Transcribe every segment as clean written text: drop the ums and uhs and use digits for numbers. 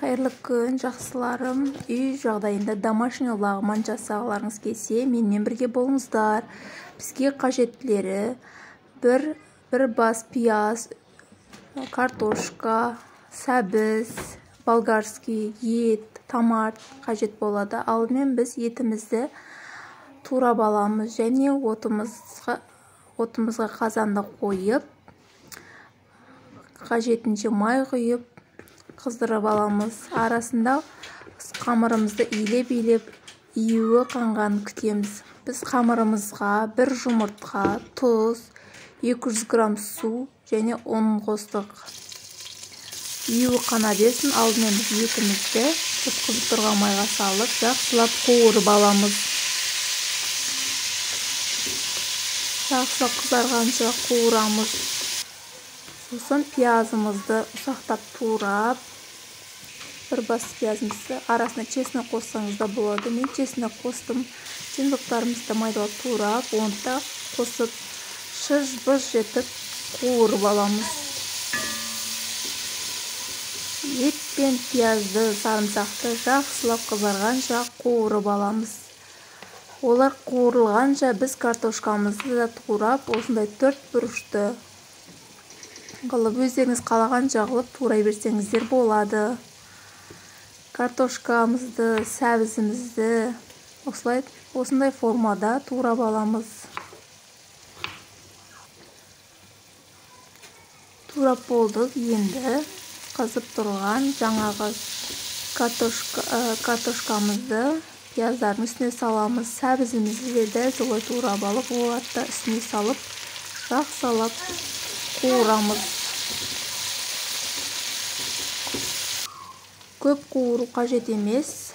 Қайырлы күн, жақсыларым. Үй жағдайында домашний лағман жасағыларыңыз келсе, менімен бірге болыңыздар. Бізге қажеттілері бір бас пияз, картошка, сәбіз, болгарский, ет, томат қажет болады. Алдымен біз етімізді турап аламыз және отымызға қазанды қойып, қажетінше май құйып, қыздырып аламыз. Арасында қамырымызды илеп-илеп, июі қанғанын күтеміз. Біз қамырымызға бір жұмыртқа, тұз, 200 грамм су және ұн қостық. Июі қана берсін, алдымен етімізді қызып тұрған майға салып, жақсылап қуырып аламыз. Жақсылап қызарғанша қуырамыз. Сосын пиязымызды ұсақтап турап, бір бас пиязымызды арасына чеснок қоссаңыз да болады. Мен чеснок қостым. Чесноктарымызды майдалап турап, онда қосып, шыж-быж етіп қуырып аламыз. Ет пен пиязды, сарымсақты жақсылап қызарғанша қуырып аламыз. Олар қуырылғанша біз картошкамызды да турап, осындай 4 бұрышты қылып, өздеріңіз қалаған жағылып турай берсеңіздер болады. Картошкамызды, сәбізімізді осындай формада турап аламыз. Турап болдық. Енді қызып тұрған жаңағы картошкамызды пияздардың үстіне саламыз. Сәбізімізді де солай турап алып, оларды үстіне салып, жақсылап қуырамыз. Көп қуыру қажет емес.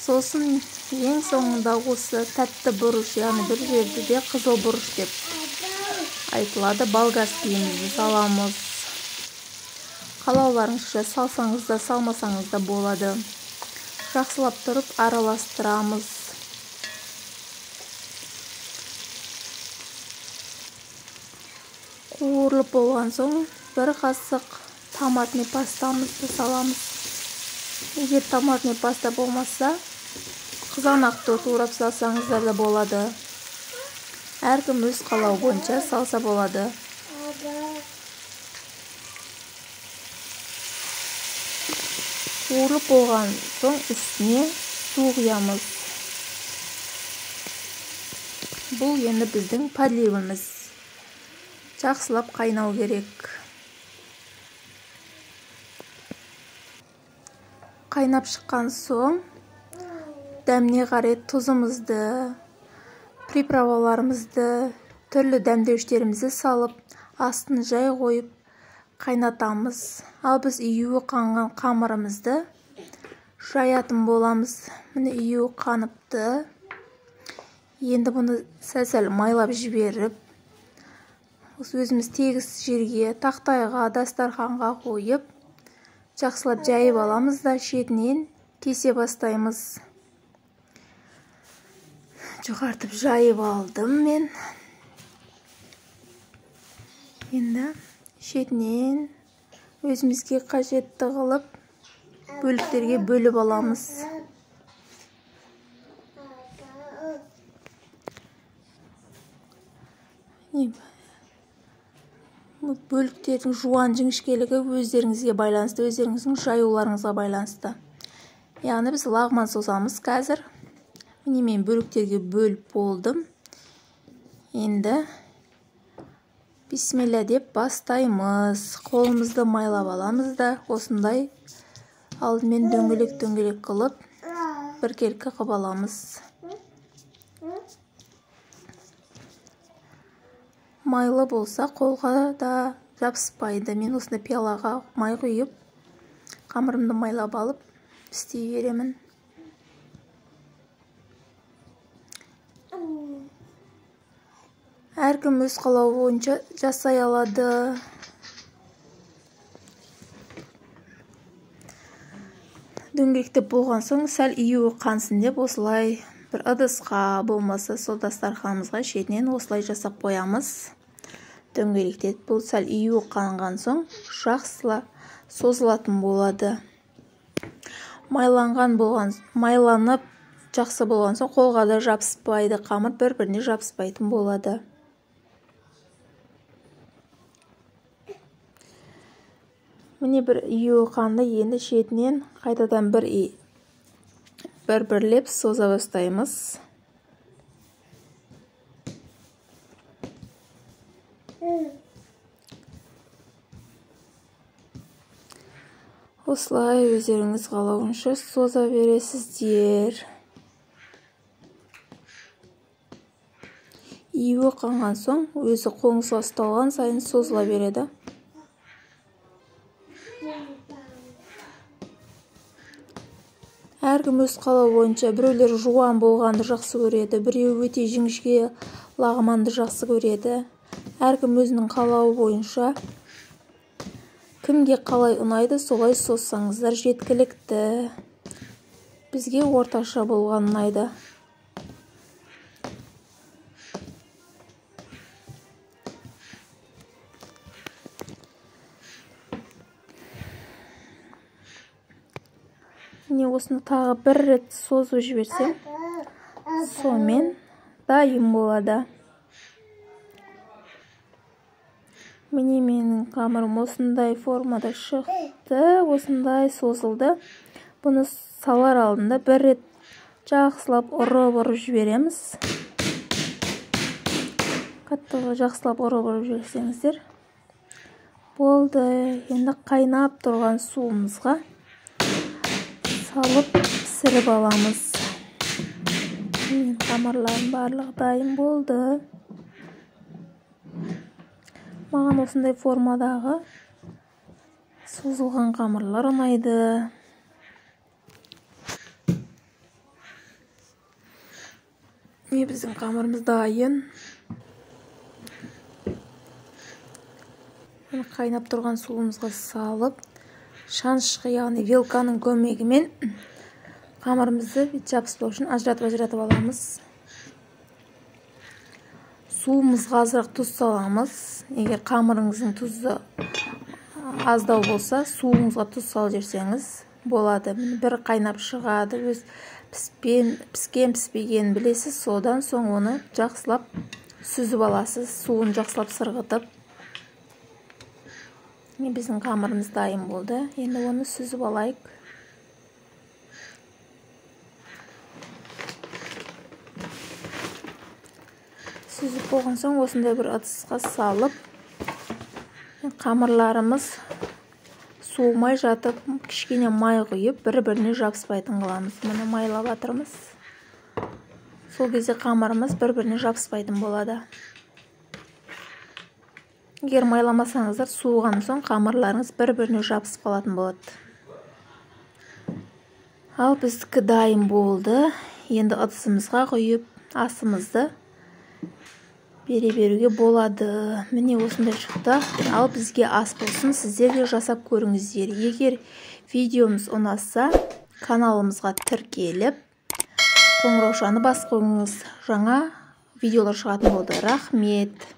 Сосын ең соңында осы тәтті бұрыш, яғни бір жерде де қызыл бұрыш деп айтылады, болгарскийімізді саламыз. Қалауларыңызша салсаңыз да, салмасаңыз да болады. Жақсылап тұрып араластырамыз. Қуырылып болған соң бір қасық томатный пастамызды саламыз. Егер томатный паста болмаса, қызанақты турап салсаңыздар да болады. Әркім өз қалау бойынша салса болады. Қуырылып болған соң үстіне су құямыз. Бұл енді біздің подливіміз. Жақсылап қайнау керек. Қайнап шыққан соң дәміне қарай тұзымызды, приправаларымызды, түрлі дәмдеуіштерімізді салып, астын жай қойып қайнатамыз. Ал біз июі қанған қамырымызды жаятын боламыз. Міне июі қаныпты. Енді бұны сәл майлап жіберіп, өзіміз тегіс жерге, тақтайға, дастарханға қойып, жақсылап жайып аламыз да шетінен кесе бастаймыз. Жоғартып жайып алдым мен. Енді шетінен өзімізге қажетті қылып, бөліктерге бөліп аламыз. Бөліктердің жуан жіңішкелігі өздеріңізге байланысты, өздеріңіздің жаюларыңызға байланысты. Яғни біз лағман созамыз қазір. Мен бөліктерге бөліп болдым. Енді бисмилля деп бастаймыз. Қолымызды майлап аламыз да, осындай алдымен дөңгелек қылып, біркелкі қып аламыз. Майлы болса қолға да жабыспайды. Мен осында пиалаға май құйып, қамырымды майлап алып істей беремін. Әркім өз қалауы бойынша жасай алады. Дөңгелектеп болған соң сәл июі қансын деп осылай бір ыдысқа, болмаса сол дастарханымызға шетінен осылай жасап қоямыз. Дөңгелектеп бұл сәл июі қанған соң жақсылап созылатын болады. майланып жақсы болған соң қолға да жабыспайды, қамыр бір-біріне жабыспайтын болады. Міне бір үйі қанды, енді шетінен қайтадан бір-бірлеп соза бастаймыз. Осылай өздеріңіз қалауынша соза бересіздер. Июі қанған соң өзі қоңсы ұсталған сайын созыла береді. Әркім өз қалауы бойынша, біреулер жуан болғанды жақсы көреді, біреу өте жіңішке лағманды жақсы көреді. Әркім өзінің қалауы бойынша кімге қалай ұнайды, солай созсаңыздар жеткілікті. Бізге орташа болған ұнайды. Міне осыны тағы бір рет созып жіберсем, сонымен дайын болады. Міне менің қамырым осындай формада шықты, осындай созылды. Бұны салар алдында бір рет жақсылап ұрып жібереміз. Қаттыға жақсылап ұрып жіберсеңіздер болды. Енді қайнап тұрған суымызға салып пісіріп аламыз. Қамырларым барлығы дайын болды. Маған осындай формадағы созылған қамырлар ұнайды. Біздің қамырымыз дайын. Қайнап тұрған суымызға салып, шанышқы, яғни вилканың көмегімен қамырымызды жабыспау үшін ажыратып аламыз. Суымызға азырақ тұз саламыз. Егер қамырыңыздың тұзы аздау болса, суыңызға тұз салып жіберсеңіз болады. Бір қайнап шығады, өз піскен-піспегенін білесіз, содан соң оны жақсылап сүзіп аласыз, суын жақсылап сырғытып. Біздің қамырымыз дайын болды. Енді оны сүзіп алайық. Сүзіп болған соң осындай бір ыдысқа салып, қамырларымыз суымай жатып, кішкене май құйып, бір-біріне жабыспайтын қыламыз. Мұны майлап жатырмыз. Сол кезде қамырымыз бір-біріне жабыспайтын болады. Егер майламасаңыздар, суыған соң қамырларыңыз бір-біріне жабысып қалатын болады. Ал біздікі дайын болды. Енді ыдысымызға құйып, асымызды бере беруге болады. Міне осындай шықты. Ал бізге ас болсын, сіздер де жасап көріңіздер. Егер видеомыз ұнаса, каналымызға тіркеліп, қоңыраушаны бас қойыңыз. Жаңа видеолар шығатын болды. Рахмет.